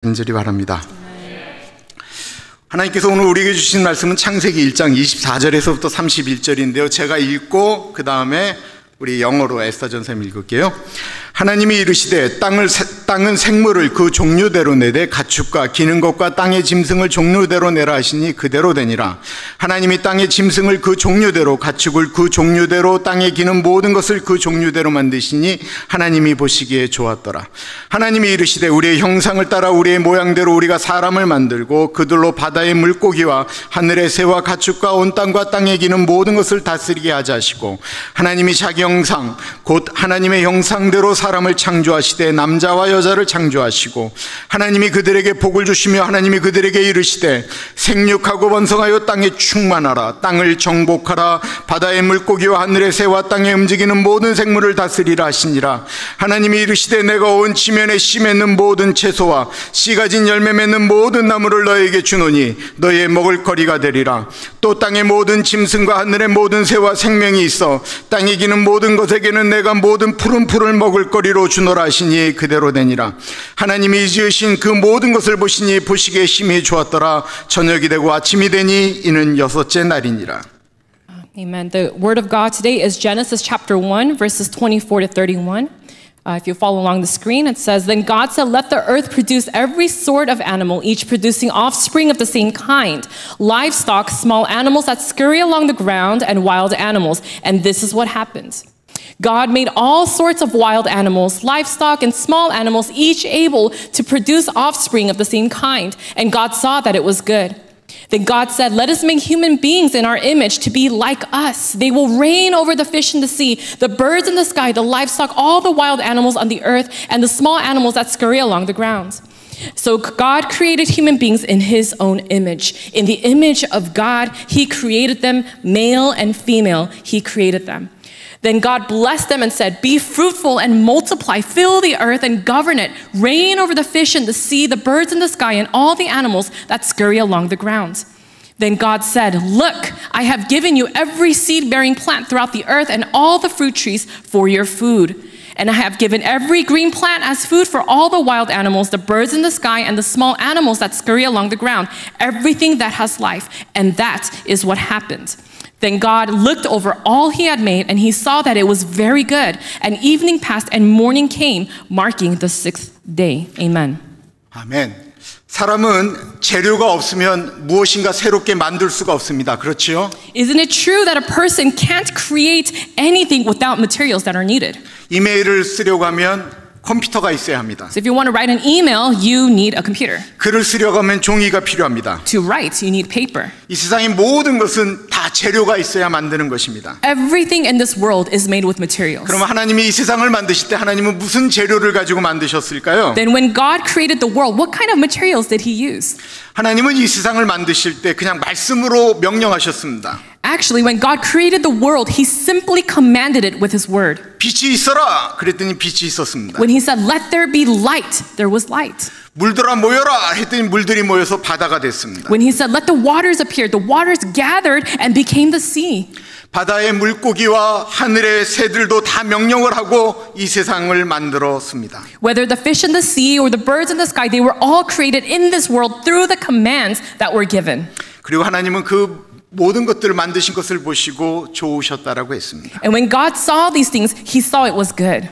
간절히 바랍니다. 하나님께서 오늘 우리에게 주신 말씀은 창세기 1장 24절에서부터 31절인데요. 제가 읽고 그 다음에 우리 영어로 에스더전서 읽을게요. 하나님이 이르시되 땅은 생물을 그 종류대로 내되 가축과 기는 것과 땅의 짐승을 종류대로 내라 하시니 그대로 되니라. 하나님이 땅의 짐승을 그 종류대로 가축을 그 종류대로 땅에 기는 모든 것을 그 종류대로 만드시니 하나님이 보시기에 좋았더라. 하나님이 이르시되 우리의 형상을 따라 우리의 모양대로 우리가 사람을 만들고 그들로 바다의 물고기와 하늘의 새와 가축과 온 땅과 땅에 기는 모든 것을 다스리게 하자 하시고 하나님이 자기 형상 곧 하나님의 형상대로 사람을 창조하시되 남자와 여자를 창조하시고 하나님이 그들에게 복을 주시며 하나님이 그들에게 이르시되 생육하고 번성하여 땅에 충만하라. 땅을 정복하라. 바다의 물고기와 하늘의 새와 땅에 움직이는 모든 생물을 다스리라 하시니라. 하나님이 이르시되 내가 온 지면에 씨 맺는 모든 채소와 씨 가진 열매 맺는 모든 나무를 너에게 주노니 너의 먹을 거리가 되리라. 또 땅의 모든 짐승과 하늘의 모든 새와 생명이 있어 땅에 기는 모든 것에게는 내가 모든 푸른 풀을 먹을 거리로 주노라 하시니 그대로 되니라. 하나님이 지으신 그 모든 것을 보시니 보시기에 심히 좋았더라. 저녁이 되고 아침이 되니 이는 여섯째 날이니라. Amen. The word of God today is Genesis chapter 1 verses 24 to 31. If you follow along the screen, it says, Then God said, Let the earth produce every sort of animal, each producing offspring of the same kind, livestock, small animals that scurry along the ground, and wild animals. And this is what happened. God made all sorts of wild animals, livestock, and small animals, each able to produce offspring of the same kind. And God saw that it was good. Then God said, Let us make human beings in our image to be like us. They will reign over the fish in the sea, the birds in the sky, the livestock, all the wild animals on the earth, and the small animals that scurry along the ground. So God created human beings in his own image. In the image of God, he created them, male and female, he created them. Then God blessed them and said, Be fruitful and multiply, fill the earth and govern it. Reign over the fish in the sea, the birds in the sky, and all the animals that scurry along the ground. Then God said, Look, I have given you every seed-bearing plant throughout the earth and all the fruit trees for your food. And I have given every green plant as food for all the wild animals, the birds in the sky, and the small animals that scurry along the ground, everything that has life. And that is what happened. Then God looked over all he had made, and he saw that it was very good. And evening passed, and morning came, marking the sixth day. Amen. 아멘. 사람은 재료가 없으면 무엇인가 새롭게 만들 수가 없습니다. 그렇지요? Isn't it true that a person can't create anything without materials that are needed? 이메일을 쓰려고 하면 컴퓨터가 있어야 합니다. So if you want to write an email, you need a computer. 글을 쓰려고 하면 종이가 필요합니다. To write, you need paper. 이 세상의 모든 것은 다 재료가 있어야 만드는 것입니다. Everything in this world is made with materials. 그럼 하나님이 이 세상을 만드실 때 하나님은 무슨 재료를 가지고 만드셨을까요? Then when God created the world, what kind of materials did he use? 하나님은 이 세상을 만드실 때 그냥 말씀으로 명령하셨습니다. Actually, when God created the world, he simply commanded it with his word. 빛이 있어라. 그랬더니 빛이 있었습니다. When he said, Let there be light, there was light. 물들아 모여라 했더니 물들이 모여서 바다가 됐습니다. When he said, Let the waters appear, the waters gathered and became the sea. 바다의 물고기와 하늘의 새들도 다 명령을 하고 이 세상을 만들었습니다. Whether the fish in the sea or the birds in the sky, they were all created in this world through the commands that were given. 그리고 하나님은 그 모든 것들을 만드신 것을 보시고 좋으셨다라고 했습니다. And when God saw these things, he saw it was good.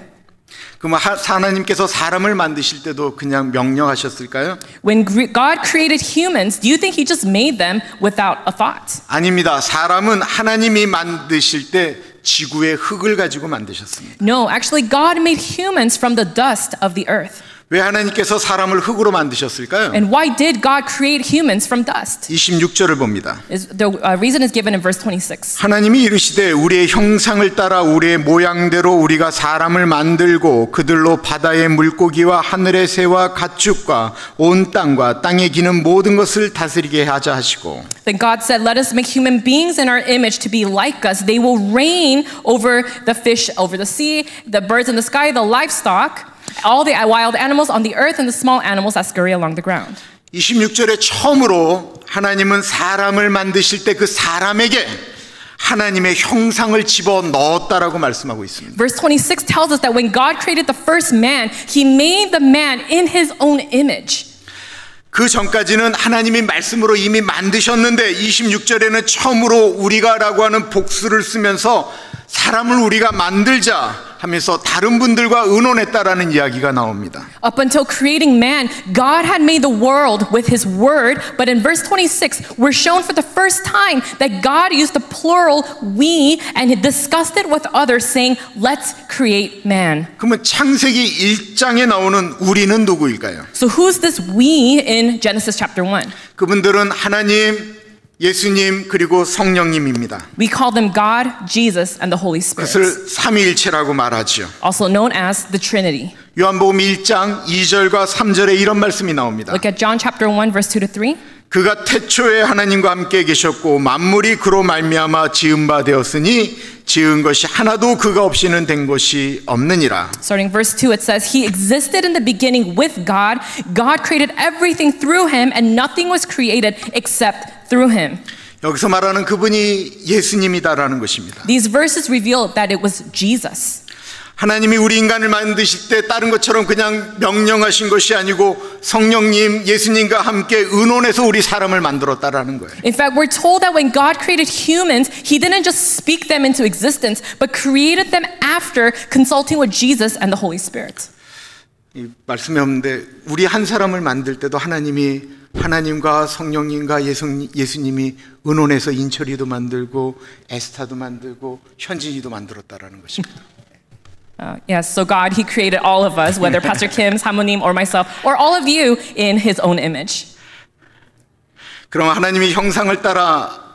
그럼 하나님께서 사람을 만드실 때도 그냥 명령하셨을까요? When God created humans, do you think he just made them without a thought? 아닙니다. 사람은 하나님이 만드실 때 지구의 흙을 가지고 만드셨습니다. No, actually God made humans from the dust of the earth. 왜 하나님께서 사람을 흙으로 만드셨을까요? And why did God create humans from dust? 26절을 봅니다. The reason is given in verse 26. 하나님이 이르시되 우리의 형상을 따라 우리의 모양대로 우리가 사람을 만들고 그들로 바다의 물고기와 하늘의 새와 가축과 온 땅과 땅에 기는 모든 것을 다스리게 하자 하시고 Then God said, Let us make human beings in our image to be like us. They will reign over the fish, over the sea, the birds in the sky, the livestock, all the wild animals on the earth, and the small animals that scurry along the ground. 26절에 처음으로 하나님은 사람을 만드실 때 그 사람에게 하나님의 형상을 집어 넣었다라고 말씀하고 있습니다. Verse 26 tells us that when God created the first man, he made the man in his own image. 그 전까지는 하나님이 말씀으로 이미 만드셨는데 26절에는 처음으로 우리가라고 하는 복수를 쓰면서 사람을 우리가 만들자 하면서 다른 분들과 의논했다라는 이야기가 나옵니다. Up until creating man, God had made the world with his word, but in verse 26, we're shown for the first time that God used the plural we and he discussed it with others saying, let's create man. 그러면 창세기 1장에 나오는 우리는 누구일까요? So who's this we in Genesis chapter 1? 그분들은 하나님, 예수님 그리고 성령님입니다. We call them God, Jesus, and the Holy Spirit, 그것을 삼위일체라고 말하죠. also known as the Trinity. 요한복음 1장 2절과 3절에 이런 말씀이 나옵니다. Look at John chapter 1, verse 2 to 3. 그가 태초에 하나님과 함께 계셨고 만물이 그로 말미암아 지은 바 되었으니 지은 것이 하나도 그가 없이는 된 것이 없느니라. Starting verse 2, it says, He existed in the beginning with God. God created everything through him, and nothing was created except through him. 여기서 말하는 그분이 예수님이다라는 것입니다. These verses reveal that it was Jesus. 하나님이 우리 인간을 만드실 때 다른 것처럼 그냥 명령하신 것이 아니고 성령님, 예수님과 함께 의논해서 우리 사람을 만들었다라는 거예요. In fact, we're told that when God created humans, He didn't just speak them into existence, but created them after consulting with Jesus and the Holy Spirit. 이 말씀이 없는데 우리 한 사람을 만들 때도 하나님과 성령님과 예수님이 의논해서 인철이도 만들고 에스타도 만들고 현진이도 만들었다라는 것입니다. Yes, so God, He created all of us, whether Pastor Kim, 사모님, or myself, or all of you in His own image. 그럼 하나님이 형상을 따라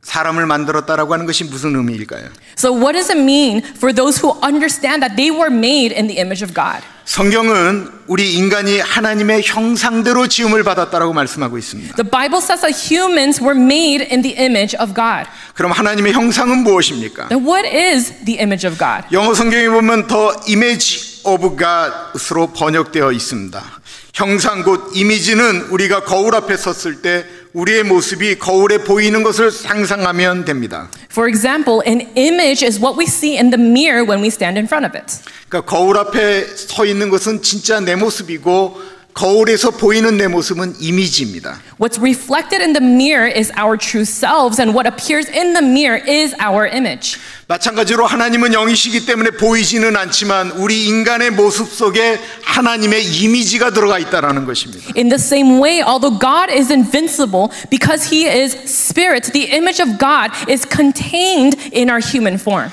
사람을 만들었다라고 하는 것이 무슨 의미일까요? So what does it mean for those who understand that they were made in the image of God? 성경은 우리 인간이 하나님의 형상대로 지음을 받았다라고 말씀하고 있습니다. The Bible says that humans were made in the image of God. 그럼 하나님의 형상은 무엇입니까? Then what is the image of God? 영어 성경에 보면 The Image of God으로 번역되어 있습니다. 형상 곧 이미지는 우리가 거울 앞에 섰을 때 우리의 모습이 거울에 보이는 것을 상상하면 됩니다. For example, an image is what we see in the mirror when we stand in front of it. 그러니까 거울 앞에 서 있는 것은 진짜 내 모습이고 거울에서 보이는 내 모습은 이미지입니다. What's reflected in the mirror is our true selves, and what appears in the mirror is our image. 마찬가지로 하나님은 영이시기 때문에 보이지는 않지만 우리 인간의 모습 속에 하나님의 이미지가 들어가 있다라는 것입니다. In the same way, although God is invincible, because He is spirit, the image of God is contained in our human form.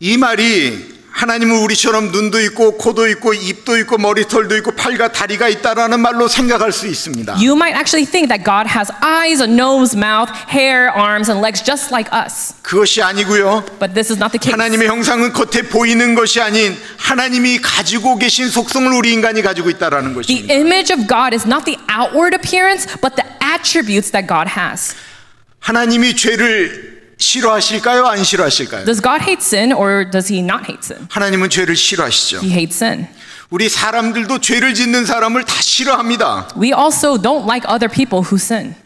이 말이 하나님은 우리처럼 눈도 있고 코도 있고 입도 있고 머리털도 있고 팔과 다리가 있다라는 말로 생각할 수 있습니다. You might actually think that God has eyes, a nose, mouth, hair, arms, and legs just like us. 그것이 아니고요. But this is not the case. 하나님의 형상은 겉에 보이는 것이 아닌 하나님이 가지고 계신 속성을 우리 인간이 가지고 있다라는 The 것입니다. image of God is not the outward appearance, but the attributes that God has. 하나님이 죄를 싫어하실까요? 안 싫어하실까요? Does God hate sin or does He not hate sin? 하나님은 죄를 싫어하시죠. He hates sin. 우리 사람들도 죄를 짓는 사람을 다 싫어합니다. We also don't like other people who sin.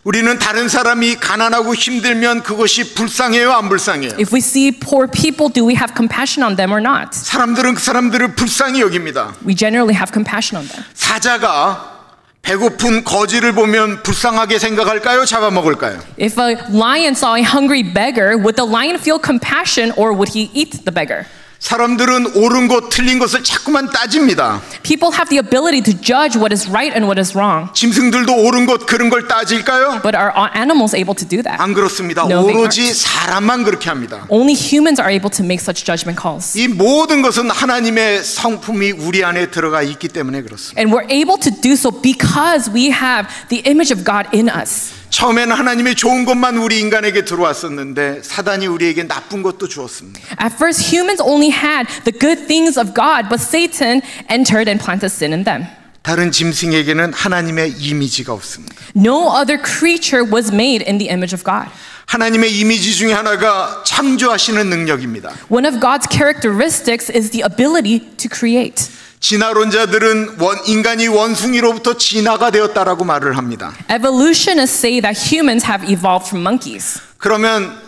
우리는 다른 사람이 가난하고 힘들면 그것이 불쌍해요, 안 불쌍해요? If we see poor people, do we have compassion on them or not? 사람들은 그 사람들을 불쌍히 여깁니다. We generally have compassion on them. 사자가 배고픈 거지를 보면 불쌍하게 생각할까요? 잡아먹을까요? If a lion saw a hungry beggar, would the lion feel compassion or would he eat the beggar? 사람들은 옳은 것, 틀린 것을 자꾸만 따집니다. People have the ability to judge what is right and what is wrong. 짐승들도 옳은 것, 그런 걸 따질까요? But are animals able to do that? 안 그렇습니다. No, they 오로지 사람만 그렇게 합니다. Only humans are able to make such judgment calls. 이 모든 것은 하나님의 성품이 우리 안에 들어가 있기 때문에 그렇습니다. And we're able to do so because we have the image of God in us. 처음에는 하나님의 좋은 것만 우리 인간에게 들어왔었는데 사단이 우리에게 나쁜 것도 주었습니다. At first, humans only had the good things of God, but Satan entered and planted sin in them. 다른 짐승에게는 하나님의 이미지가 없습니다. No other creature was made in the image of God. 하나님의 이미지 중에 하나가 창조하시는 능력입니다. One of God's characteristics is the ability to create. 진화론자들은 인간이 원숭이로부터 진화가 되었다라고 말을 합니다. Evolutionists say that humans have evolved from monkeys. 그러면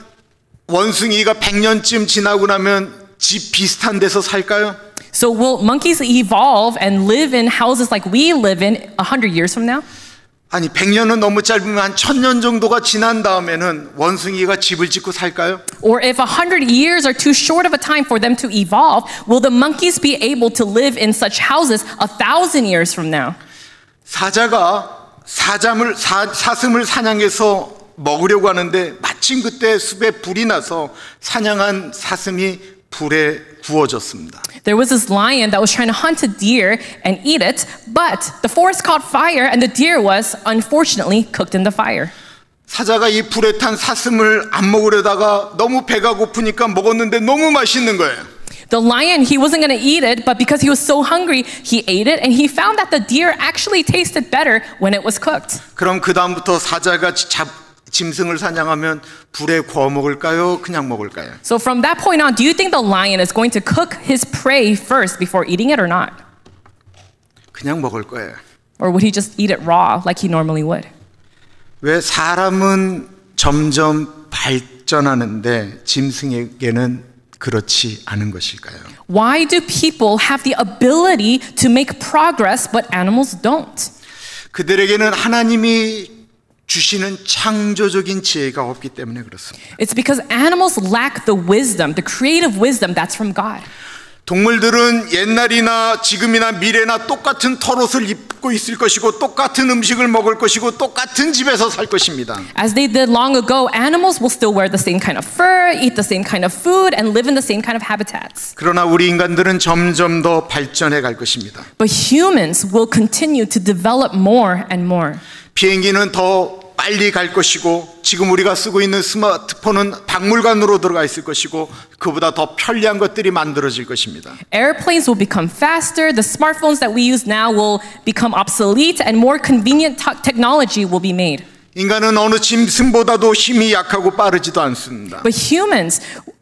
원숭이가 100년쯤 지나고 나면 집 비슷한 데서 살까요? So will monkeys evolve and live in houses like we live in 100 years from now? 아니 100년은 너무 짧으면 한 1000년 정도가 지난 다음에는 원숭이가 집을 짓고 살까요? Or if 100 years are too short of a time for them to evolve, will the monkeys be able to live in such houses 1,000 years from now? 사자가 사슴을 사냥해서 먹으려고 하는데 마침 그때 숲에 불이 나서 사냥한 사슴이 불에 구워졌습니다. There was this lion that was trying to hunt a deer and eat it, but the forest caught fire and the deer was unfortunately cooked in the fire. 사자가 이 불에 탄 사슴을 안 먹으려다가 너무 배가 고프니까 먹었는데 너무 맛있는 거예요. The lion, he wasn't going to eat it, but because he was so hungry, he ate it, and he found that the deer actually tasted better when it was cooked. 그럼 그 다음부터 사자가 짐승을 사냥하면 불에 구워 먹을까요? 그냥 먹을까요? So from that point on, do you think the lion is going to cook his prey first before eating it or not? 그냥 먹을 거예요. Or would he just eat it raw like he normally would? 왜 사람은 점점 발전하는데 짐승에게는 그렇지 않은 것일까요? Why do people have the ability to make progress but animals don't? 그들에게는 하나님이 주시는 창조적인 지혜가 없기 때문에 그렇습니다. It's because animals lack the wisdom, the creative wisdom that's from God. 동물들은 옛날이나 지금이나 미래나 똑같은 털옷을 입고 있을 것이고 똑같은 음식을 먹을 것이고 똑같은 집에서 살 것입니다. As they did long ago, animals will still wear the same kind of fur, eat the same kind of food, and live in the same kind of habitats. 그러나 우리 인간들은 점점 더 발전해 갈 것입니다. But humans will continue to develop more and more. 비행기는 더 빨리 갈 것이고 지금 우리가 쓰고 있는 스마트폰은 박물관으로 들어가 있을 것이고 그보다 더 편리한 것들이 만들어질 것입니다. Airplanes will become faster, the smartphones that we use now will become obsolete, and more convenient technology will be made. 인간은 어느 짐승보다도 힘이 약하고 빠르지도 않습니다. But humans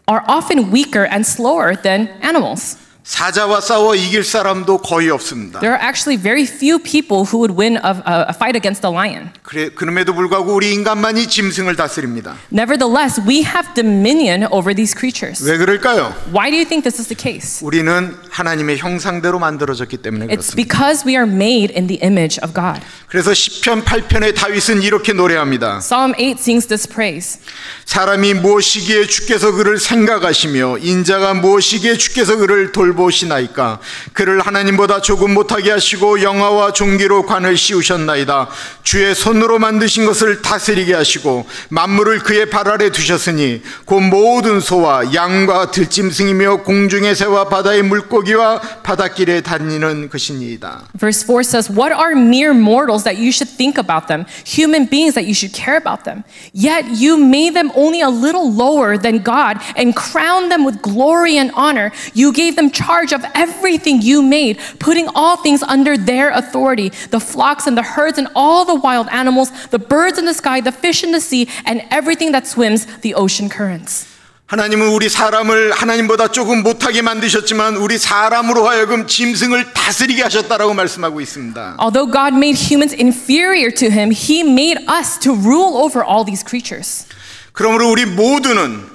are often weaker and slower than animals. 사자와 싸워 이길 사람도 거의 없습니다. There are actually very few people who would win a fight against a lion. 그럼에도 불구하고 우리 인간만이 짐승을 다스립니다. Nevertheless, we have dominion over these creatures. 왜 그럴까요? Why do you think this is the case? 우리는 하나님의 형상대로 만들어졌기 때문에 It's 그렇습니다. because we are made in the image of God. 그래서 시편 8편의 다윗은 이렇게 노래합니다. Psalm 8 sings this praise. 사람이 무엇이기에 주께서 그를 생각하시며 인자가 무엇이기에 주께서 그를 돌보시나이까. 그를 하나님보다 조금 못하게 하시고 영화와 종기로 관을 씌우셨나이다. 주의 손으로 만드신 것을 다스리게 하시고 만물을 그의 발 아래 두셨으니 곧 모든 소와 양과 들짐승이며 공중의 새와 바다의 물고기와 바닷길에 다니는 것이니이다. Verse 4 says, "What are mere mortals that you should think about them, human beings that you should care about them? Yet you made them only a little lower than God and crowned them with glory and honor. You gave them charge of everything you made, putting all things under their authority, the flocks and the herds and all the wild animals, the birds in the sky, the fish in the sea, and everything that swims the ocean currents." 하나님은 우리 사람을 하나님보다 조금 못하게 만드셨지만 우리 사람으로 하여금 짐승을 다스리게 하셨다라고 말씀하고 있습니다. Although God made humans inferior to him, he made us to rule over all these creatures. 그러므로 우리 모두는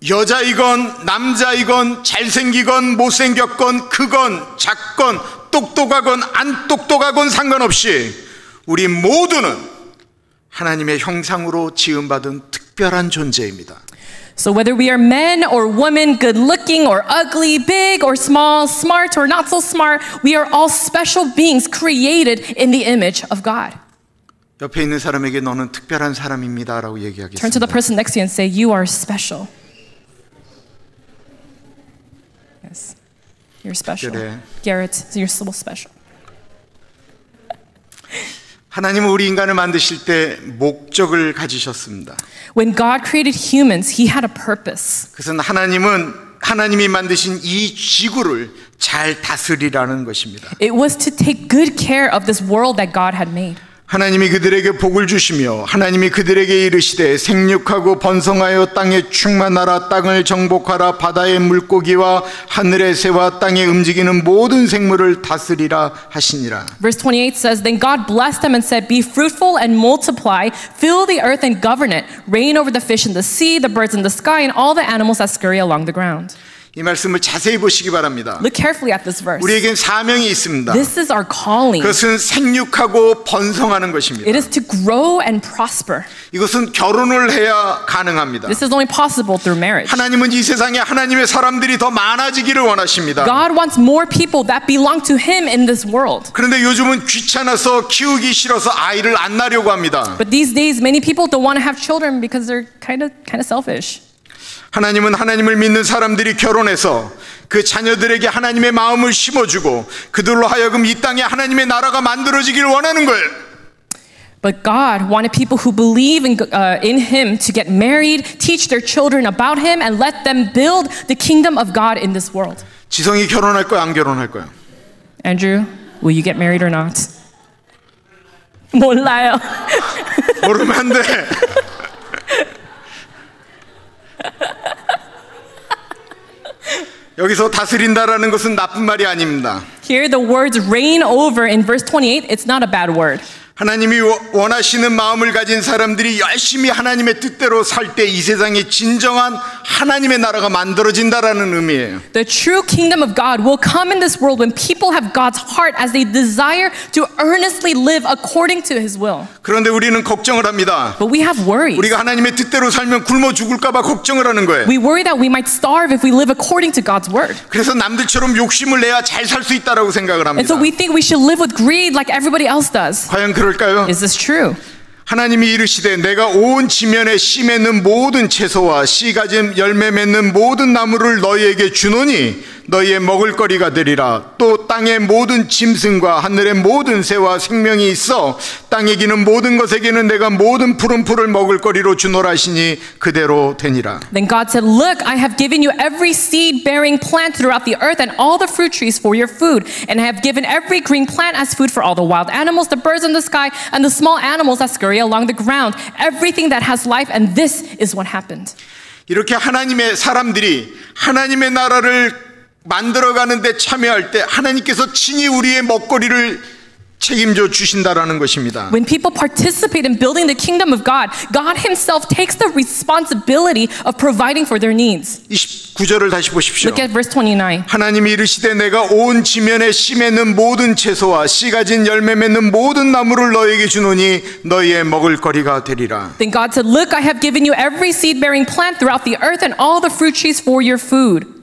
여자이건 남자이건 잘생기건 못생겼건 크건 작건 똑똑하건 안 똑똑하건 상관없이 우리 모두는 하나님의 형상으로 지음받은 특별한 존재입니다. So whether we are men or women, good looking or ugly, big or small, smart or not so smart, we are all special beings created in the image of God. 옆에 있는 사람에게 너는 특별한 사람입니다라고 Turn to the 얘기하겠습니다. person next to you and say, "You are special." Yes, you're special. 그래. Garrett, you're so special. 하나님은 우리 인간을 만드실 때 목적을 가지셨습니다. When God created humans, he had a purpose. 그것은 하나님이 만드신 이 지구를 잘 다스리라는 것입니다. It was to take good care of this world that God had made. 하나님이 그들에게 복을 주시며 하나님이 그들에게 이르시되 생육하고 번성하여 땅에 충만하라. 땅을 정복하라. 바다의 물고기와 하늘의 새와 땅에 움직이는 모든 생물을 다스리라 하시니라. Verse 28 says, "Then God blessed them and said, Be fruitful and multiply, fill the earth and govern it, reign over the fish in the sea, the birds in the sky, and all the animals that scurry along the ground." 이 말씀을 자세히 보시기 바랍니다. Look carefully at this verse. 우리에겐 사명이 있습니다. This is our calling. 그것은 생육하고 번성하는 것입니다. It is to grow and prosper. 이것은 결혼을 해야 가능합니다. This is only possible through marriage. 하나님은 이 세상에 하나님의 사람들이 더 많아지기를 원하십니다. God wants more people that belong to Him in this world. 그런데 요즘은 귀찮아서 키우기 싫어서 아이를 안 낳으려고 합니다. But these days, many people don't want to have children because they're kind of selfish. 하나님은 하나님을 믿는 사람들이 결혼해서 그 자녀들에게 하나님의 마음을 심어주고 그들로 하여금 이 땅에 하나님의 나라가 만들어지기를 원하는 거예요. But God wanted people who believe in Him to get married, teach their children about Him, and let them build the kingdom of God in this world. 지성이 결혼할 거야, 안 결혼할 거야? Andrew, will you get married or not? 몰라요. 모르면 안 돼. 여기서 다스린다라는 것은 나쁜 말이 아닙니다. Here the words reign over in verse 28, it's not a bad word. 하나님이 원하시는 마음을 가진 사람들이 열심히 하나님의 뜻대로 살 때 이 세상에 진정한 하나님의 나라가 만들어진다라는 의미예요. The true kingdom of God will come in this world when people have God's heart as they desire to earnestly live according to His will. 그런데 우리는 걱정을 합니다. But we have worries. 우리가 하나님의 뜻대로 살면 굶어 죽을까 봐 걱정을 하는 거예요. We worry that we might starve if we live according to God's word. 그래서 남들처럼 욕심을 내야 잘 살 수 있다라고 생각을 And 합니다. so we think we should live with greed like everybody else does. 과연 그럴까요? Is this true? 하나님이 이르시되 내가 온 지면에 씨 맺는 모든 채소와 씨 가진 열매 맺는 모든 나무를 너희에게 주노니 너희의 먹을거리가 되리라. 또 땅의 모든 짐승과 하늘의 모든 새와 생명이 있어 땅에 기는 모든 것에게는 내가 모든 푸른 풀을 먹을거리로 주노라 하시니 그대로 되니라. Then God said, Look, I have given you every seed-bearing plant throughout the earth and all the fruit trees for your food. And I have given every green plant as food for all the wild animals, the birds in the sky, and the small animals that scurry along the ground. Everything that has life, and this is what happened. 이렇게 하나님의 사람들이 하나님의 나라를 만들어가는데 참여할 때 하나님께서 친히 우리의 먹거리를 책임져 주신다라는 것입니다. When people participate in building the kingdom of God, God Himself takes the responsibility of providing for their needs. 29절을 다시 보십시오. Look at verse 29. 하나님이 이르시되 내가 온 지면에 씨 맺는 모든 채소와 씨 가진 열매 맺는 모든 나무를 너에게 주노니 너희의 먹을거리가 되리라. Then God said, Look, I have given you every seed-bearing plant throughout the earth and all the fruit trees for your food.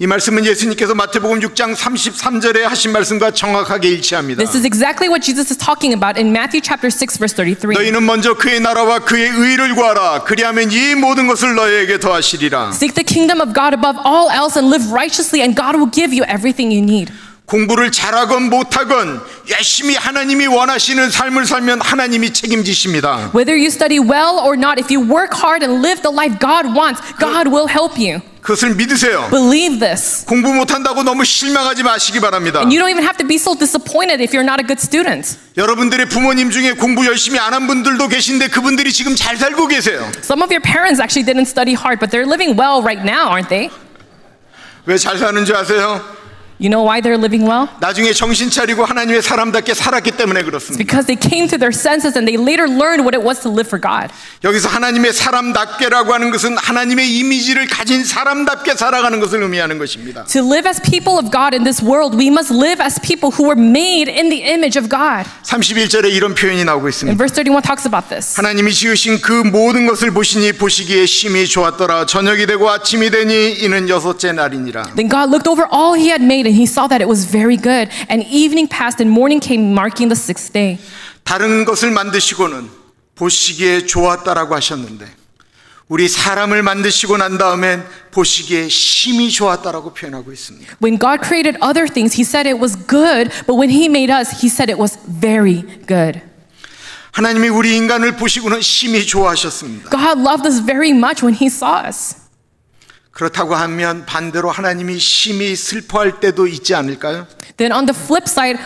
이 말씀은 예수님께서 마태복음 6장 33절에 하신 말씀과 정확하게 일치합니다. This is exactly what Jesus is talking about in Matthew chapter 6 verse 33. 너희는 먼저 그의 나라와 그의 의를 구하라. 그리하면 이 모든 것을 너희에게 더하시리라. Seek the kingdom of God above all else and live righteously, and God will give you everything you need. 공부를 잘하건 못하건 열심히 하나님이 원하시는 삶을 살면 하나님이 책임지십니다. Whether you study well or not, if you work hard and live the life God wants, God will help you. 그것을 믿으세요. Believe this. 공부 못한다고 너무 실망하지 마시기 바랍니다. And you don't even have to be so disappointed if you're not a good student. 여러분들의 부모님 중에 공부 열심히 안 한 분들도 계신데 그분들이 지금 잘 살고 계세요. Some of your parents actually didn't study hard, but they're living well right now, aren't they? 왜 잘 사는 줄 아세요? You know why they're living well? 나중에 정신 차리고 하나님의 사람답게 살았기 때문에 그렇습니다. Because they came to their senses and they later learned what it was to live for God. 여기서 하나님의 사람답게라고 하는 것은 하나님의 이미지를 가진 사람답게 살아가는 것을 의미하는 것입니다. To live as people of God in this world, we must live as people who were made in the image of God. 31절에 이런 표현이 나오고 And 있습니다. verse 31 talks about this. 하나님이 지으신 그 모든 것을 보시니 보시기에 심히 좋았더라. 저녁이 되고 아침이 되니 이는 여섯째 날이니라. Then God looked over all He had made and He saw that it was very good. And evening passed and morning came, marking the sixth day. 다른 것을 만드시고는 보시기에 좋았다라고 하셨는데 우리 사람을 만드시고 난 다음엔 보시기에 심히 좋았다라고 표현하고 있습니다. When God created other things, He said it was good. But when He made us, He said it was very good. 하나님이 우리 인간을 보시고는 심히 좋아하셨습니다. God loved us very much when He saw us. 그렇다고 하면 반대로 하나님이 심히 슬퍼할 때도 있지 않을까요? Then on the flip side,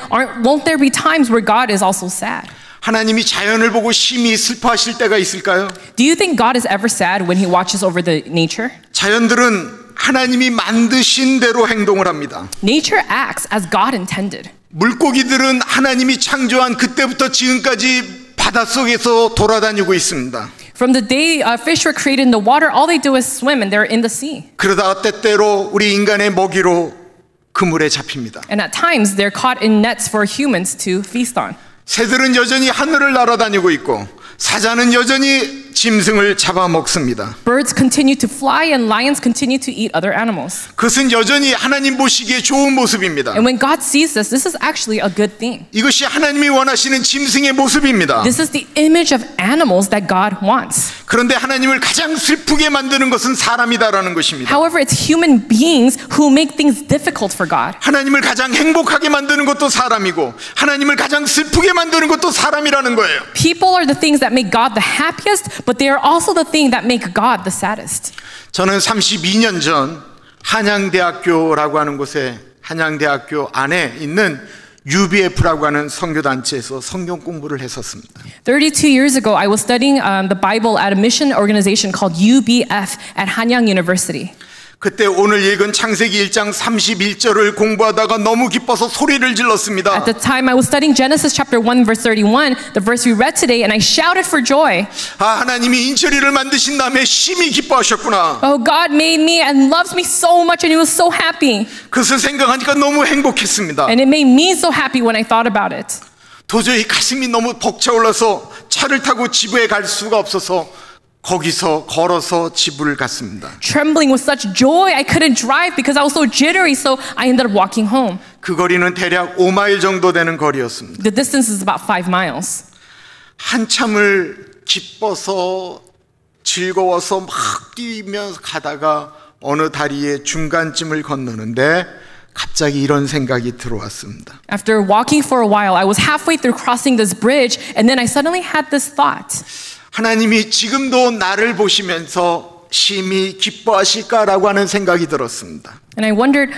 won't there be times where God is also sad? 하나님이 자연을 보고 심히 슬퍼하실 때가 있을까요? Do you think God is ever sad when He watches over the nature? 자연들은 하나님이 만드신 대로 행동을 합니다. Nature acts as God intended. 물고기들은 하나님이 창조한 그때부터 지금까지 바닷속에서 돌아다니고 있습니다. From the day fish were created in the water, all they do is swim and they're in the sea. 그러다가 때때로 우리 인간의 먹이로 그물에 잡힙니다. And at times they're caught in nets for humans to feast on. 새들은 여전히 하늘을 날아다니고 있고 사자는 여전히 짐승을 잡아먹습니다. Birds continue to fly and lions continue to eat other animals. 그것은 여전히 하나님 보시기에 좋은 모습입니다. And when God sees this is actually a good thing. 이것이 하나님이 원하시는 짐승의 모습입니다. This is the image of animals that God wants. 그런데 하나님을 가장 슬프게 만드는 것은 사람이다라는 것입니다. However, it's human beings who make things difficult for God. 하나님을 가장 행복하게 만드는 것도 사람이고 하나님을 가장 슬프게 만드는 것도 사람이라는 거예요. People are the things that make God the happiest, but they are also the thing that make God the saddest. 저는 32년 전 한양대학교라고 하는 곳에 한양대학교 안에 있는 UBF라고 하는 선교단체에서 성경 공부를 했었습니다. 32 years ago, I was studying the Bible at a mission organization called UBF at Hanyang University. 그때 오늘 읽은 창세기 1장 31절을 공부하다가 너무 기뻐서 소리를 질렀습니다. At the time I was studying Genesis chapter 1 verse 31, the verse we read today, and I shouted for joy. 아, 하나님이 인철이를 만드신 다음에 심히 기뻐하셨구나. Oh, God made me and loves me so much and he was so happy. 그것을 생각하니까 너무 행복했습니다. And it made me so happy when I thought about it. 도저히 가슴이 너무 벅차올라서 차를 타고 집에 갈 수가 없어서 거기서 걸어서 집을 갔습니다. Trembling with such joy, I couldn't drive because I was so jittery, so I ended up walking home. 그 거리는 대략 5마일 정도 되는 거리였습니다. The distance is about 5 miles. 한참을 기뻐서 즐거워서 막 뛰면서 가다가 어느 다리의 중간쯤을 건너는데 갑자기 이런 생각이 들어왔습니다. After walking for a while, I was halfway through crossing this bridge, and then I suddenly had this thought. 하나님이 지금도 나를 보시면서 심히 기뻐하실까라고 하는 생각이 들었습니다. And I wondered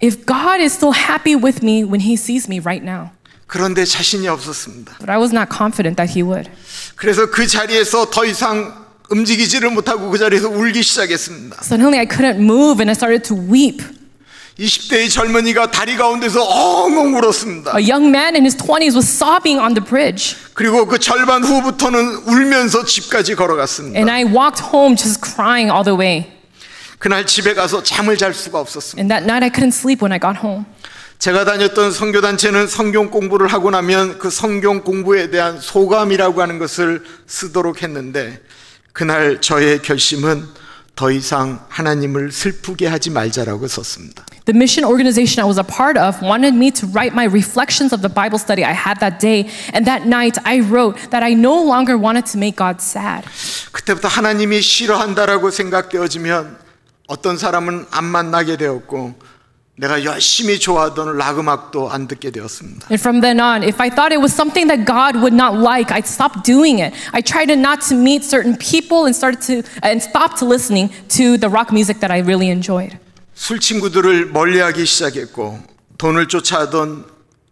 if God is still happy with me when he sees me right now. 그런데 자신이 없었습니다. But I was not confident that he would. 그래서 그 자리에서 더 이상 움직이지를 못하고 그 자리에서 울기 시작했습니다. Suddenly I couldn't move and I started to weep. 20대의 젊은이가 다리 가운데서 엉엉 울었습니다. A young man in his 20s was sobbing on the bridge. 그리고 그 절반 후부터는 울면서 집까지 걸어갔습니다. And I walked home just crying all the way. 그날 집에 가서 잠을 잘 수가 없었습니다. And that night I couldn't sleep when I got home. 제가 다녔던 선교단체는 성경 공부를 하고 나면 그 성경 공부에 대한 소감이라고 하는 것을 쓰도록 했는데 그날 저의 결심은 더 이상 하나님을 슬프게 하지 말자라고 썼습니다. The mission organization I was a part of wanted me to write my reflections of the Bible study I had that day. And that night I wrote that I no longer wanted to make God sad. 그때부터 하나님이 싫어한다라고 생각되어지면 어떤 사람은 안 만나게 되었고 내가 열심히 좋아하던 락 음악도 안 듣게 되었습니다. And from then on, if I thought it was something that God would not like, I'd stop doing it. I tried not to meet certain people and stopped listening to the rock music that I really enjoyed. 술 친구들을 멀리하기 시작했고 돈을 쫓아하던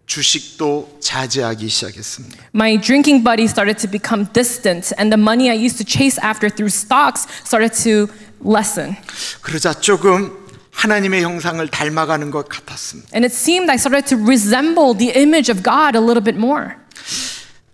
주식도 자제하기 시작했습니다. My drinking buddies started to become distant, and the money I used to chase after through stocks started to lessen. 그러자 조금 하나님의 형상을 닮아가는 것 같았습니다. And it seemed I started to resemble the image of God a little bit more.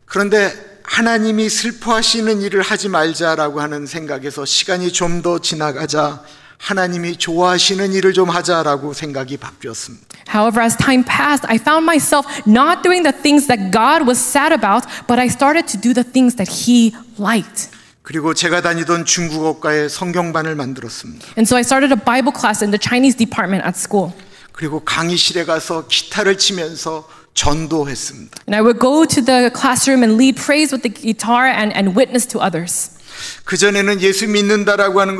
그런데 하나님이 슬퍼하시는 일을 하지 말자라고 하는 생각에서 시간이 좀 더 지나가자 하나님이 좋아하시는 일을 좀 하자라고 생각이 바뀌었습니다. However, as time passed, I found myself not doing the things that God was sad about, but I started to do the things that He liked. 그리고 제가 다니던 중국어과에 성경반을 만들었습니다. And so I started a Bible class in the Chinese department at school. 그리고 강의실에 가서 기타를 치면서 전도했습니다. And I would go to the classroom and lead praise with the guitar and witness to others. 그전에는 예수 믿는다라고 하는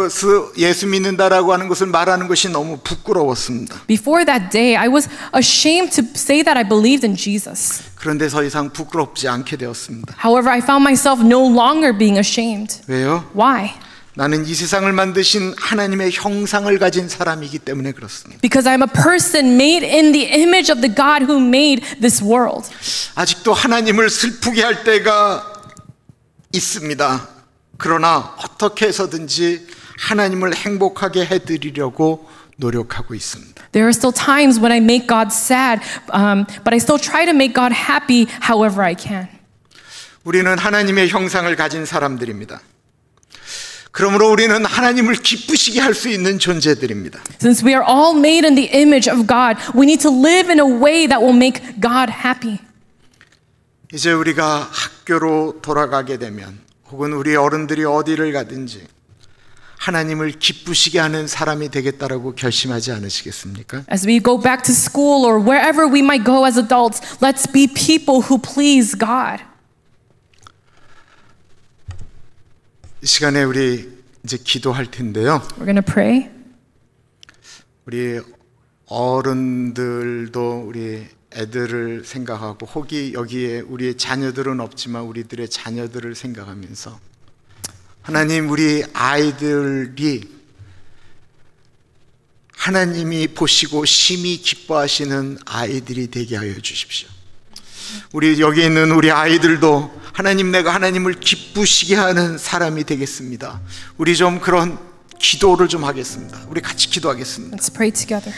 것을 말하는 것이 너무 부끄러웠습니다. Before that day, I was ashamed to say that I believed in Jesus. 그런데 더 이상 부끄럽지 않게 되었습니다. However, I found myself no longer being ashamed. 왜요? Why? 나는 이 세상을 만드신 하나님의 형상을 가진 사람이기 때문에 그렇습니다. Because I'm a person made in the image of the God who made this world. 아직도 하나님을 슬프게 할 때가 있습니다. 그러나 어떻게 해서든지 하나님을 행복하게 해드리려고 노력하고 있습니다. There are still times when I make God sad, but I still try to make God happy however I can. 우리는 하나님의 형상을 가진 사람들입니다. 그러므로 우리는 하나님을 기쁘시게 할 수 있는 존재들입니다. Since we are all made in the image of God, we need to live in a way that will make God happy. 이제 우리가 학교로 돌아가게 되면 혹은 우리 어른들이 어디를 가든지 하나님을 기쁘시게 하는 사람이 되겠다라고 결심하지 않으시겠습니까? As we go back to school or wherever we might go as adults, let's be people who please God. 이 시간에 우리 이제 기도할 텐데요. We're going to pray. 우리 어른들도 우리 애들을 생각하고 혹이 여기에 우리의 자녀들은 없지만 우리들의 자녀들을 생각하면서 하나님, 우리 아이들이 하나님이 보시고 심히 기뻐하시는 아이들이 되게 하여 주십시오. 우리 여기 있는 우리 아이들도 하나님, 내가 하나님을 기쁘시게 하는 사람이 되겠습니다. 우리 좀 그런 기도를 좀 하겠습니다. 우리 같이 기도하겠습니다. Let's pray together.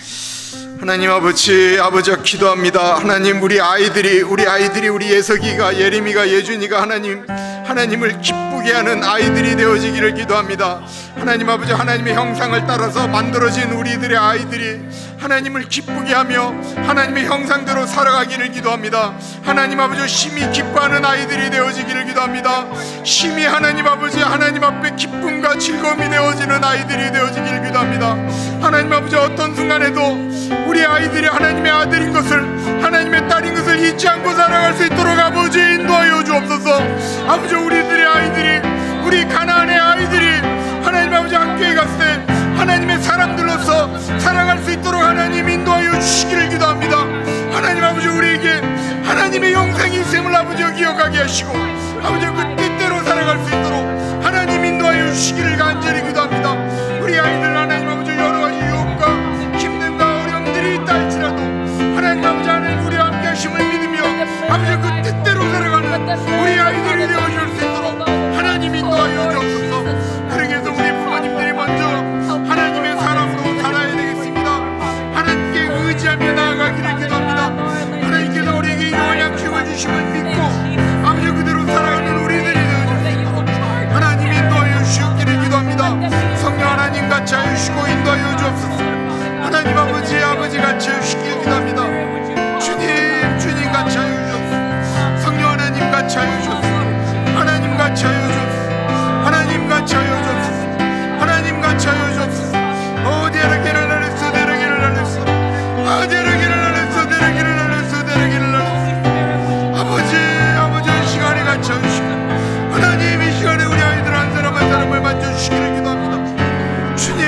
하나님 아버지가 기도합니다. 하나님, 우리 아이들이 우리 예석이가, 예림이가, 예준이가 하나님을 기쁘게 하는 아이들이 되어지기를 기도합니다. 하나님 아버지, 하나님의 형상을 따라서 만들어진 우리들의 아이들이 하나님을 기쁘게 하며 하나님의 형상대로 살아가기를 기도합니다. 하나님 아버지, 심히 기뻐하는 아이들이 되어지기를 기도합니다. 심히 하나님 아버지, 하나님 앞에 기쁨과 즐거움이 되어지는 아이들이 되어지기를 기도합니다. 하나님 아버지, 어떤 순간에도 우리 아이들이 하나님의 아들인 것을, 하나님의 딸인 것을 잊지 않고 살아갈 수 있도록 아버지 인도하여 주옵소서. 아버지, 우리들의 아이들이, 우리 가나안의 아이들이 하나님 아버지 학교에 갔을 때 하나님의 사람들로서 살아갈 수 있도록 하나님 인도하여 주시기를 기도합니다. 하나님 아버지, 우리에게 하나님의 형상이 있음을 아버지 기억하게 하시고 아버지 그 뜻대로 살아갈 수 있도록 하나님 인도하여 주시기를 간절히 기도합니다. 우리 아이들 하나님 아버지 여러 가지 유혹과 힘듦과 어려움들이 있다 할지라도 하나님 아버지, 하나님 우리와 함께 하심을 믿으며 아버지 그 뜻대로 살아가는 우리 아이들이 되어줄 수 있도록 하나님 인도하여 주옵소서. 그러기 위해서 우리 부모님들이 먼저 하나님의 사람으로 살아야 되겠습니다. 하나님께 의지하며 나아가기를 기도합니다. 하나님께서 우리에게 이러한 약속을 주심을 믿고 아버지 그대로 살아가는 우리들이 되어줄 수 있도록 하나님 인도하여 주시기를 기도합니다. 성령 하나님 같이 하여 주시고 인도하여 주옵소서. 하나님 아버지 같이 하여 주시기를 기도합니다. 주님 같이 하여 주옵소서. 성령 하나님 같이 하여 주옵소서. 하나님 같이 하여 주옵소서. 하나님 같이 하여 주옵소서. 하나님 같이 하여 주옵소서. 어디에라기를 날렸어 내려기를 날렸어 어디에라기를 날렸어 내려기를 날렸어 내려기를 날렸어. 아버지 이 시간에 같이 하여 주시고 하나님 이 시간에 우리 아이들 한 사람 한 사람을 만져주시기를 기도합니다. 주님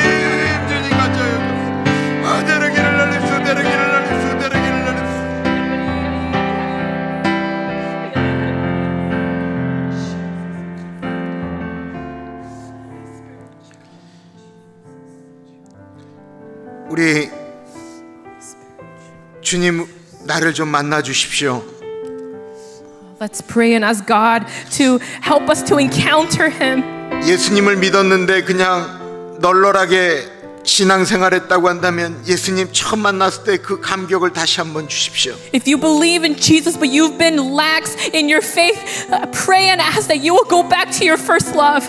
같이 하여 주옵소서. 어디에라기를 날렸어 내려기를 날렸어 내려기를 날렸어. 우리 주님 나를 좀 만나 주십시오. Let's pray and ask God to help us to encounter Him. 예수님을 믿었는데 그냥 널널하게 신앙생활했다고 한다면 예수님 처음 만났을 때 그 감격을 다시 한번 주십시오. If you believe in Jesus but you've been lax in your faith, pray and ask that you will go back to your first love.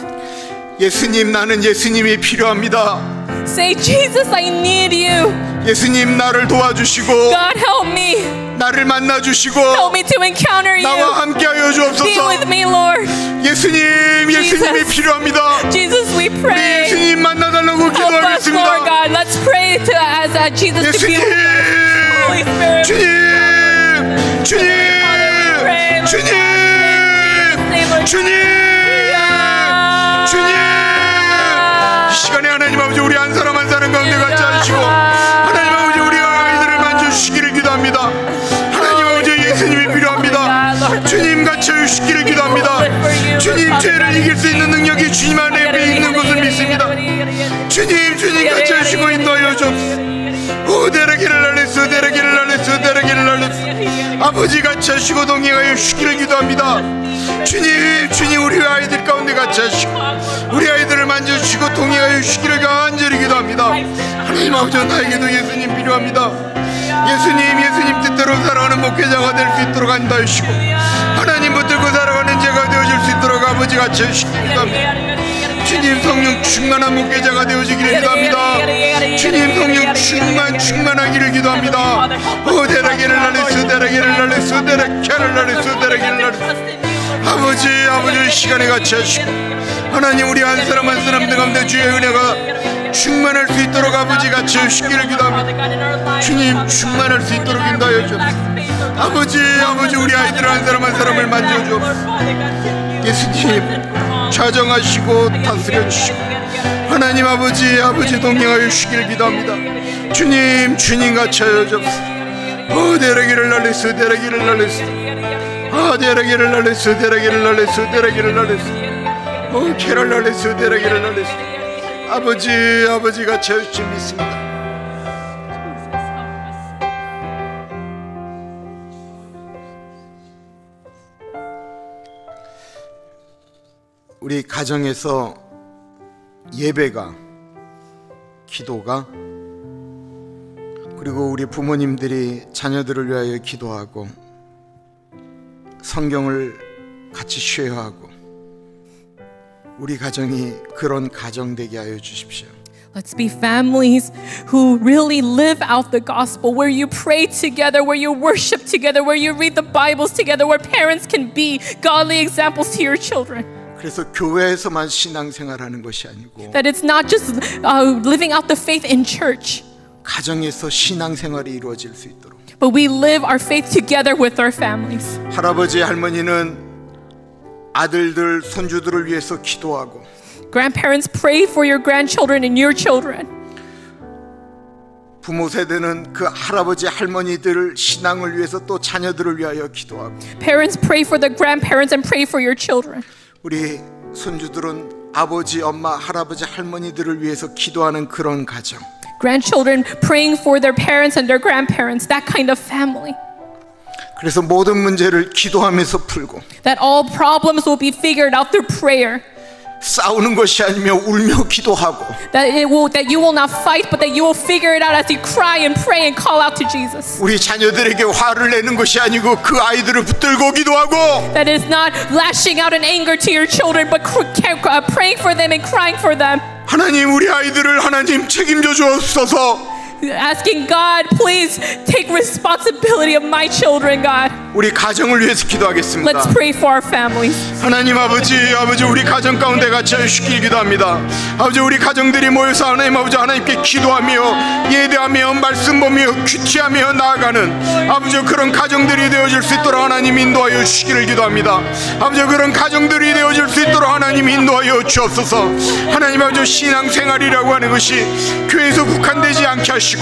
예수님, 나는 예수님이 필요합니다. Say, Jesus, I need you. 예수님 나를 도와주시고 God, help me. 나를 만나주시고 Help me to encounter you. 나와 함께하여 Be 주옵소서. with me, Lord. 예수님이 필요합니다. Jesus, we 우리 pray. 예수님 만나달라고 Help us, Lord 기도하겠습니다. God. Let's pray to as Jesus to be with us. Holy Spirit. 주님 이 시간에 하나님 아버지 우리 한 사람 한 사람 가운데 같이 하시고 하나님 아버지 우리 아이들을 만져주시기를 기도합니다. 하나님 아버지 예수님이 필요합니다. 주님 같이 해주시기를 기도합니다. 주님 죄를 이길 수 있는 능력이 주님 안에 있는 것을 믿습니다. 주님 같이 해주시고 인도하여 주옵소서. 데라기를 날렸어 데라기를 날렸어 데라기를 날렸어. 아버지 같이 하시고 동행하여 주시기를 기도합니다. 주님 우리 아이들 가운데 같이 하시고 우리 아이들을 만져주시고 동행하여 주시기를 간절히 기도합니다. 하나님 아버지 나에게도 예수님 필요합니다. 예수님 뜻대로 살아가는 목회자가 될 수 있도록 인도하여 주시고 하나님 붙들고 살아가는 제가 되어줄 수 있도록 아버지 같이 해주시기를 기도합니다. 주님 성령 충만한 목회자가 되어지기를 기도합니다. 주님 성령 충만하기를 기도합니다. 데라기를 날리수 데라기를 날리수 데라기를 날리수 데라기를 날리수 아버지 시간에 같이 하시고 하나님 우리 한 사람 한 사람들 가운데 주의 은혜가 충만할 수 있도록 아버지 같이 하시기를 기도합니다. 주님 충만할 수 있도록 인도하여 주옵소서. 아버지 우리 아이들 한 사람 한 사람을 만져주옵소서. 예수님 좌정하시고 다스려 주시고 하나님 아버지 동행하여 주시기를 기도합니다. 주님 같이 하여 주옵소서. 데라기를 날리수 데라기를 날리수 데라기를 날리수 데라기를 날리수 데라기를 날리수 케를 날리수 데라기를 날리수 아버지 같이 하여 주시 믿습니다. 우리 가정에서 예배가, 기도가, 그리고 우리 부모님들이 자녀들을 위하여 기도하고 성경을 같이 쉐어하고 우리 가정이 그런 가정 되게 하여 주십시오. Let's be families who really live out the gospel, where you pray together, where you worship together, where you read the Bibles together, where parents can be godly examples to your children. 그래서 교회에서만 신앙생활하는 것이 아니고 That it's not just living out the faith in church, 가정에서 신앙생활이 이루어질 수 있도록. but we live our faith together with our families. 할아버지 할머니는 아들들 손주들을 위해서 기도하고 Grandparents, pray for your grandchildren and your children. 부모 세대는 그 할아버지 할머니들 신앙을 위해서 또 자녀들을 위하여 기도하고 Parents, pray for the grandparents and pray for your children. 우리 손주들은 아버지, 엄마, 할아버지, 할머니들을 위해서 기도하는 그런 가정. Grandchildren praying for their parents and their grandparents, that kind of family. 그래서 모든 문제를 기도하면서 풀고 That all problems will be figured out through prayer. 싸우는 것이 아니며 울며 기도하고 That you will not fight, but that you will figure it out as you cry and pray and call out to Jesus. 우리 자녀들에게 화를 내는 것이 아니고 그 아이들을 붙들고 기도하고 That is not lashing out in anger to your children, but praying for them and crying for them. 하나님 우리 아이들을 하나님 책임져 주옵소서. Asking God, please take responsibility of my children, God. 우리 가정을 위해서 기도하겠습니다. Let's pray for our families. 하나님 아버지 우리 가정 가운데 같이 하시길 기도합니다. 아버지 우리 가정들이 모여서 하나님 아버지 하나님께 기도하며 예배하며 말씀 보며 큐티하며 나아가는 아버지 그런 가정들이 되어질 수 있도록 하나님 인도하여 주시기를 기도합니다. 아버지 그런 가정들이 되어질 수 있도록 하나님 인도하여 주옵소서. 하나님 아버지 신앙생활이라고 하는 것이 교회에서 국한되지 않게 하시고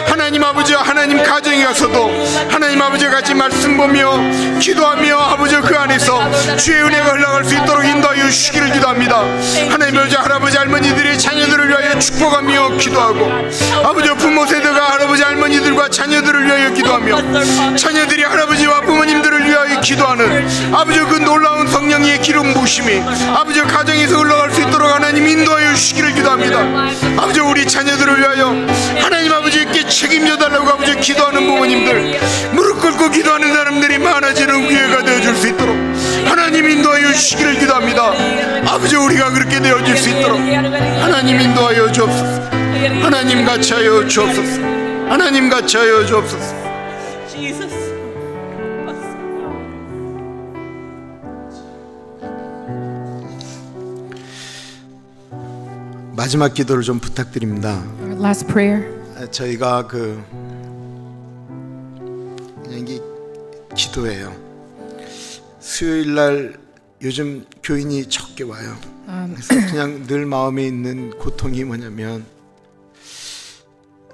하나님 아버지 하나님 가정에 가서도 하나님 아버지 같이 말씀 보며 기도하며 아버지 그 안에서 주의 은혜가 흘러갈 수 있도록 인도하여 주시기를 기도합니다. 하나님 아버지 할아버지 할머니들이 자녀들을 위하여 축복하며 기도하고 아버지 부모 세대가 할아버지 할머니들과 자녀들을 위하여 기도하며 자녀들이 할아버지와 부모님들을 위하여 기도하는 아버지 그 놀라운 성령의 기름 부으심이 아버지 가정에서 흘러갈 수 있도록 하나님 인도하여 주시기를 기도합니다. 아버지 우리 자녀들을 위하여 하나님 아버지께 책임져 달라고 아버지 기도하는 부모님들 무릎 꿇고 기도하는 사람들이 많아지는 기회가 되어줄 수 있도록 하나님 인도하여 주시기를 기도합니다. 아버지 우리가 그렇게 되어질 수 있도록 하나님 인도하여 주옵소서. 하나님 같이 하여 주옵소서. 하나님 같이 하여 주옵소서. 마지막 기도를 좀 부탁드립니다. Last prayer. 저희가 그냥 이게 기도예요. 수요일 날 요즘 교인이 적게 와요. 그래서 그냥 늘 마음에 있는 고통이 뭐냐면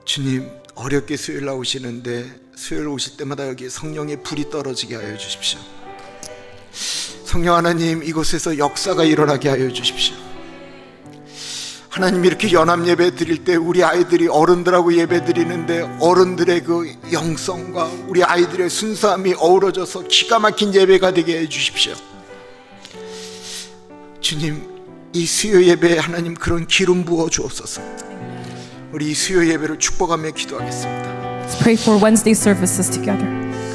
주님 어렵게 수요일 날 오시는데 수요일 오실 때마다 여기 성령의 불이 떨어지게 하여 주십시오. 성령 하나님 이곳에서 역사가 일어나게 하여 주십시오. 하나님 이렇게 연합 예배 드릴 때 우리 아이들이 어른들하고 예배 드리는데 어른들의 그 영성과 우리 아이들의 순수함이 어우러져서 기가 막힌 예배가 되게 해 주십시오. 주님 이 수요 예배에 하나님 그런 기름 부어 주옵소서. 우리 이 수요 예배를 축복하며 기도하겠습니다. Let's pray for Wednesday services together.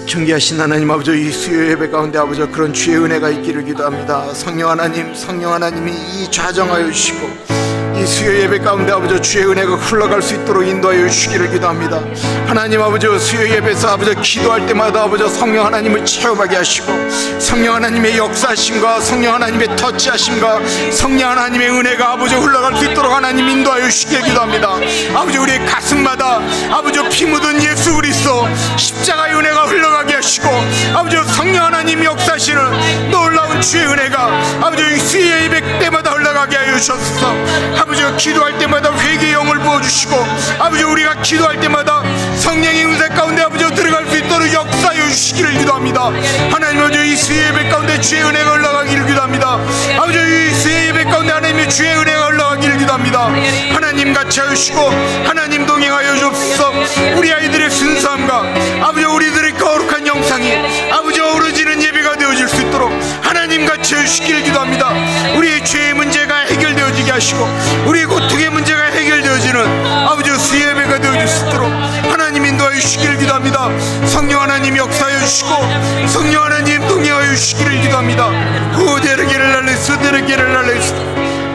존귀하신 하나님 아버지, 이 수요 예배 가운데 아버지 그런 주의 은혜가 있기를 기도합니다. 성령 하나님이 이 좌정하여 주시고 이 수요 예배 가운데 아버지 주의 은혜가 흘러갈 수 있도록 인도하여 주시기를 기도합니다. 하나님 아버지, 수요 예배에서 아버지 기도할 때마다 아버지 성령 하나님을 체험하게 하시고 성령 하나님의 역사하심과 성령 하나님의 터치하심과 성령 하나님의 은혜가 아버지 흘러갈 수 있도록 하나님 인도하여 주시기를 기도합니다. 아버지, 우리의 가슴마다 아버지 피 묻은 예수 그리스도 십자가의 은혜가 흘러가게 하시고 아버지 성령 하나님 역사하시는 놀라운 주의 은혜가 아버지 수요 예배 때마다 흘러가게 하여 주셨소서. 아버지가 기도할 때마다 회개의 영을 부어주시고 아버지 우리가 기도할 때마다 성령의 은사 가운데 아버지 들어갈 수 있도록 역사하여 주시기를 기도합니다. 하나님 아버지, 이 수요 예배 가운데 주의 은혜가 흘러가기를 기도합니다. 아버지, 이 수요 예배 가운데 하나님의 주의 은혜가 흘러가기를 기도합니다. 하나님 같이 하시고 하나님 동행하여 주옵소서. 우리 아이들의 순수함과 아버지 우리들의 거룩한 영상이 아버지 어우러지는 예배가 되어질 수 있도록 하나님 같이 해주시기를 기도합니다. 우리의 죄의 문제가 해결되어지게 하시고 우리의 고통의 문제가 해결되어지는 아버지 수요 예배가 되어질 수 있도록 하나님 인도하여 주시기를 기도합니다. 성령 하나님 역사하여 주시고 성령 하나님 동행하여 주시기를 기도합니다. 후데르기를 날리스 데르기를 날리스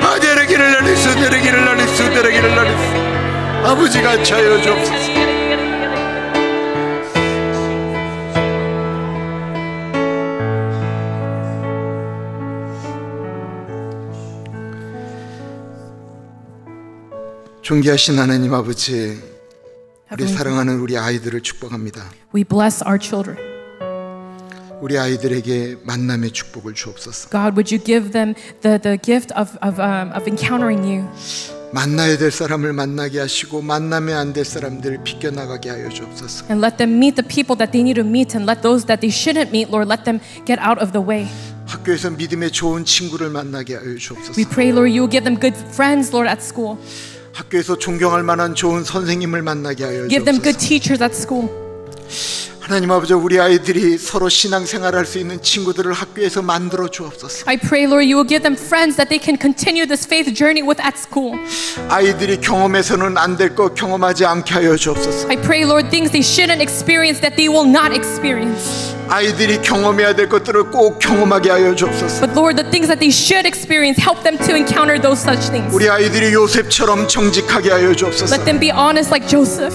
아데르기를 날리스 데르기를 날리스 데르기를 날리스 아버지 같이 하여 주옵소서. 존귀하신 하나님 아버지, 우리 사랑하는 우리 아이들을 축복합니다. We bless our children. 우리 아이들에게 만남의 축복을 주옵소서. God, would you give them the gift of encountering you? 만나야 될 사람을 만나게 하시고 만나면 안 될 사람들을 비껴나가게 하여 주옵소서. And let them meet the people that they need to meet, and let those that they shouldn't meet, Lord, let them get out of the way. 학교에서 믿음의 좋은 친구를 만나게 하여 주옵소서. We pray, Lord, you will give them good friends, Lord, at school. 학교에서 존경할 만한 좋은 선생님을 만나게 하여 Give them good 주옵소서. teachers at school. 하나님 아버지, 우리 아이들이 서로 신앙생활할 수 있는 친구들을 학교에서 만들어 주옵소서. I pray, Lord, you will give them friends that they can continue this faith journey with at school. 아이들이 경험해서는 안 될 거 경험하지 않게 하여 주옵소서. I pray, Lord, things they shouldn't experience that they will not experience. 아이들이 경험해야 될 것들을 꼭 경험하게 하여 주옵소서. But Lord, the things that they should experience, help them to encounter those such things. 우리 아이들이 요셉처럼 정직하게 하여 주옵소서. Let them be honest like Joseph.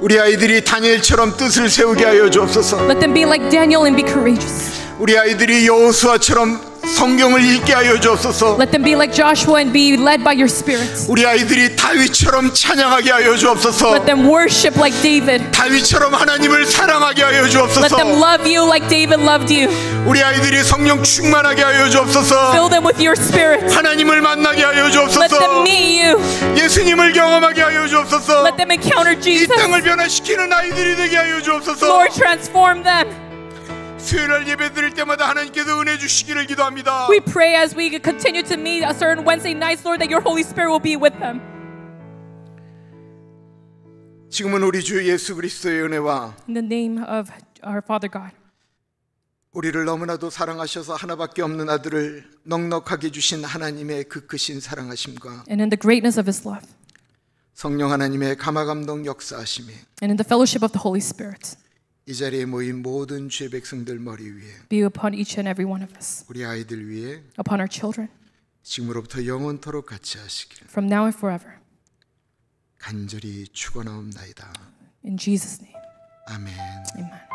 우리 아이들이 다니엘처럼 뜻을 세우게 하여 주옵소서. Let them be like Daniel and be courageous. 우리 아이들이 여호수아처럼 성경을 읽게 하여 주옵소서. Let them be like Joshua and be led by your Spirit. 우리 아이들이 다윗처럼 찬양하게 하여 주옵소서. Let them worship like David. 다윗처럼 하나님을 사랑하게 하여 Let 주옵소서. them love you like David loved you. 우리 아이들이 성령 충만하게 하여 주옵소서. Fill them with your Spirit. 하나님을 만나게 하여 Let them 주옵소서. meet you. 예수님을 경험하게 하여 주옵소서. Let them encounter 이 Jesus. 땅을 변화시키는 아이들이 되게 하여 주옵소서. Lord, transform them. 수요일 예배 드릴 때마다 하나님께서 은혜 주시기를 기도합니다. We pray as we continue to meet a certain Wednesday nights, Lord, that your Holy Spirit will be with them. 지금은 우리 주 예수 그리스도의 은혜와 In the name of our Father God, 우리를 너무나도 사랑하셔서 하나밖에 없는 아들을 넉넉하게 주신 하나님의 그 크신 사랑하심과 and in the greatness of His love, 성령 하나님의 감화감동 역사하심이 and in the fellowship of the Holy Spirit, 이 자리에 모인 모든 주의 백성들 머리 위에, be upon each and every one of us, 우리 아이들 위에 upon our children, 지금으로부터 영원토록 같이 하시기를 from now and forever. 간절히 축원하옵나이다. In Jesus' name, 아멘. amen.